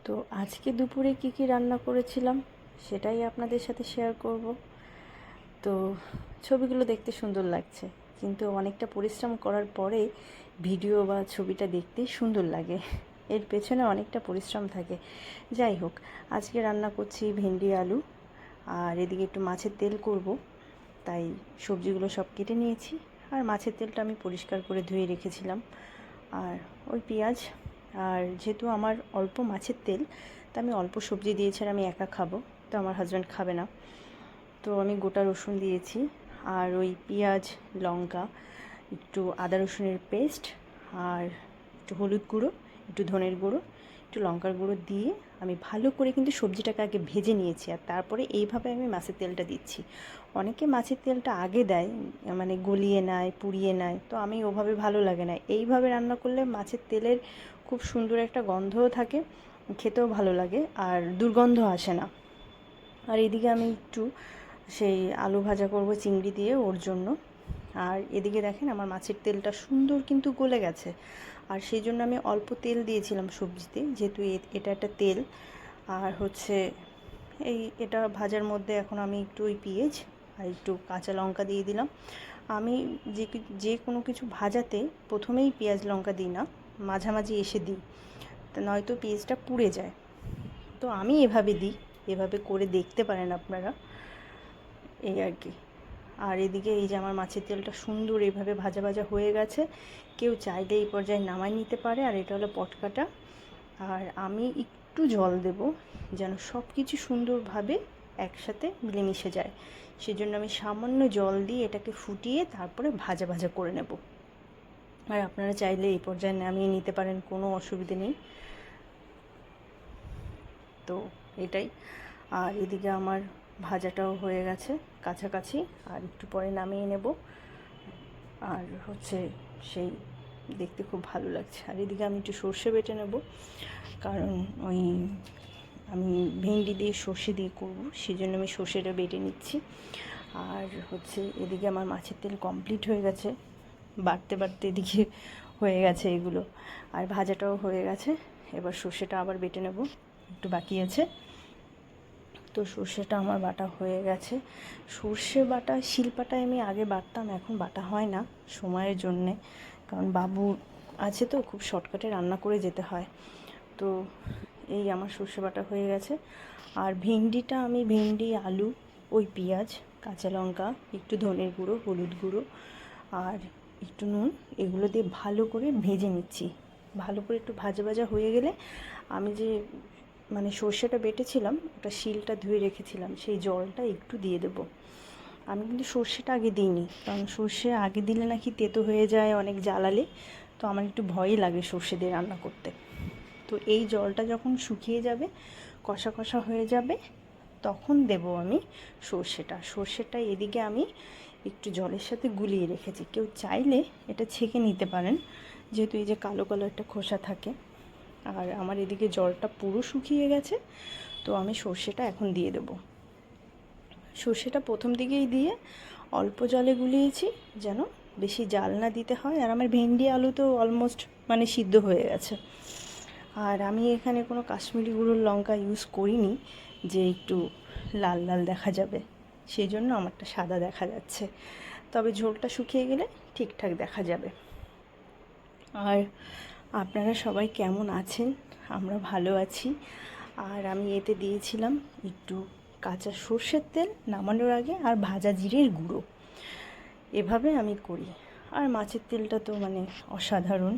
তো আজকে দুপুরে কি রান্না করেছিলাম সেটাই আপনাদের সাথে শেয়ার করব। তো ছবিগুলো দেখতে সুন্দর লাগছে, কিন্তু অনেকটা পরিশ্রম করার পরে ভিডিও বা ছবিটা দেখতে সুন্দর লাগে। এর পেছনে অনেকটা পরিশ্রম থাকে। যাই হোক, আজকে রান্না করছি ভেন্ডি আলু, আর এদিকে একটু মাছের তেল করব, তাই সবজিগুলো সব কেটে নিয়েছি। আর মাছের তেলটা আমি পরিষ্কার করে ধুয়ে রেখেছিলাম। আর ওই পেঁয়াজ, আর যেহেতু আমার অল্প মাছের তেল, তা আমি অল্প সবজি দিয়েছি, আর আমি একা খাবো, তো আমার হাজব্যান্ড খাবে না, তো আমি গোটা রসুন দিয়েছি। আর ওই পেঁয়াজ, লঙ্কা, একটু আদা রসুনের পেস্ট, আর একটু হলুদ গুঁড়ো, একটু ধনের গুঁড়ো, একটু লঙ্কার গুঁড়ো দিয়ে আমি ভালো করে কিন্তু সবজিটাকে আগে ভেজে নিয়েছি, আর তারপরে এইভাবে আমি মাছের তেলটা দিচ্ছি। অনেকে মাছের তেলটা আগে দেয়, মানে গলিয়ে নেয়, পুড়িয়ে নেয়, তো আমি ওভাবে ভালো লাগে না। এইভাবে রান্না করলে মাছের তেলের খুব সুন্দর একটা গন্ধও থাকে, খেতেও ভালো লাগে, আর দুর্গন্ধ আসে না। আর এদিকে আমি একটু সেই আলু ভাজা করব চিংড়ি দিয়ে, ওর জন্য। আর এদিকে দেখেন আমার মাছের তেলটা সুন্দর কিন্তু গলে গেছে, আর সেই জন্য আমি অল্প তেল দিয়েছিলাম সবজিতে, যেহেতু এটা একটা তেল। আর হচ্ছে এটা ভাজার মধ্যে এখন আমি একটু ওই পেঁয়াজ আর একটু কাঁচা লঙ্কা দিয়ে দিলাম। আমি যে কোনো কিছু ভাজাতে প্রথমেই পেঁয়াজ লঙ্কা দিই না, মাঝামাঝি এসে দিই, তা নয়তো পেঁয়াজটা পুড়ে যায়। তো আমি এভাবে দিই, এভাবে করে দেখতে পারেন আপনারা, এই আর কি। আর এদিকে এই যে আমার মাছের তেলটা সুন্দর এভাবে ভাজা ভাজা হয়ে গেছে, কেউ চাইলে এই পর্যায়ে নামাই নিতে পারে। আর এটা হলো পটকাটা। আর আমি একটু জল দেব, যেন সব কিছু সুন্দরভাবে একসাথে মিলেমিশে যায়, সেজন্য আমি সামান্য জল দিয়ে এটাকে ফুটিয়ে তারপরে ভাজা ভাজা করে নেব। আর আপনারা চাইলে এই পর্যায়ে নামিয়ে নিতে পারেন, কোনো অসুবিধে নেই। তো এটাই। আর এদিকে আমার ভাজাটাও হয়ে গেছে কাছাকাছি, আর একটু পরে নামিয়ে নেব। আর হচ্ছে সেই দেখতে খুব ভালো লাগছে। আর এদিকে আমি একটু সর্ষে বেটে নেব, কারণ ওই আমি ভেন্ডি দিয়ে সর্ষে দিয়ে করব, সেই জন্য আমি সর্ষেটা বেটে নিচ্ছি। আর হচ্ছে এদিকে আমার মাছের তেল কমপ্লিট হয়ে গেছে, বাড়তে বাড়তে এদিকে হয়ে গেছে এগুলো। আর ভাজাটাও হয়ে গেছে, এবার সর্ষেটা আবার বেটে নেব, একটু বাকি আছে। তো সর্ষেটা আমার বাটা হয়ে গেছে। সর্ষে বাটা শিলপাটায় আমি আগে বাটতাম, এখন বাটা হয় না সময়ের জন্যে, কারণ বাবু আছে তো, খুব শর্টকাটে রান্না করে যেতে হয়। তো এই আমার সর্ষে বাটা হয়ে গেছে। আর ভেন্ডিটা আমি ভেন্ডি, আলু, ওই পেঁয়াজ, কাঁচা লঙ্কা, একটু ধনের গুঁড়ো, হলুদ গুঁড়ো, আর একটু নুন, এগুলো দিয়ে ভালো করে ভেজে নিচ্ছি। ভালো করে একটু ভাজা ভাজা হয়ে গেলে আমি যে মানে সর্ষেটা বেটেছিলাম, ওটা শিলটা ধুয়ে রেখেছিলাম, সেই জলটা একটু দিয়ে দেবো। আমি কিন্তু সর্ষেটা আগে দিইনি, কারণ সর্ষে আগে দিলে নাকি তেতো হয়ে যায় অনেক জ্বালালে, তো আমার একটু ভয়ই লাগে সর্ষে দিয়ে রান্না করতে। তো এই জলটা যখন শুকিয়ে যাবে, কষা কষা হয়ে যাবে, তখন দেব আমি সর্ষেটা এদিকে আমি একটু জলের সাথে গুলিয়ে রেখেছি। কেউ চাইলে এটা ছেঁকে নিতে পারেন, যেহেতু এই যে কালো কালো একটা খোসা থাকে। আর আমার এদিকে জলটা পুরো শুকিয়ে গেছে, তো আমি সর্ষেটা এখন দিয়ে দেব। সর্ষেটা প্রথম দিকেই দিয়ে অল্প জলে গুলিয়েছি, যেন বেশি জাল না দিতে হয়। আর আমার ভেন্ডি আলু তো অলমোস্ট মানে সিদ্ধ হয়ে গেছে। আর আমি এখানে কোনো কাশ্মীরি গুঁড়োর লঙ্কা ইউজ করিনি, যে একটু লাল লাল দেখা যাবে, সেই জন্য আমারটা সাদা দেখা যাচ্ছে। তবে ঝোলটা শুকিয়ে গেলে ঠিকঠাক দেখা যাবে। আর আপনারা সবাই কেমন আছেন? আমরা ভালো আছি। আর আমি এতে দিয়েছিলাম একটু কাঁচা সর্ষের তেল নামানোর আগে, আর ভাজা জিরের গুঁড়ো। এভাবে আমি করি। আর মাছের তেলটা তো মানে অসাধারণ,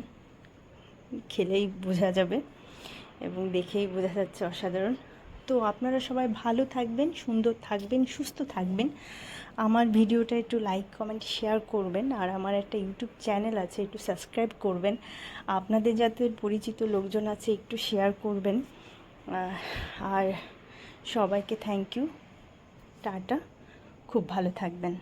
খেলেই বোঝা যাবে এবং দেখেই বোঝা যাচ্ছে অসাধারণ। তো আপনারা সবাই ভালো থাকবেন, সুন্দর থাকবেন, সুস্থ থাকবেন। আমার ভিডিওটা একটু লাইক, কমেন্ট, শেয়ার করবেন। আর আমার একটা ইউটিউব চ্যানেল আছে, একটু সাবস্ক্রাইব করবেন। আপনাদের যাদের পরিচিত লোকজন আছে একটু শেয়ার করবেন। আর সবাইকে থ্যাংক ইউ, টাটা, খুব ভালো থাকবেন।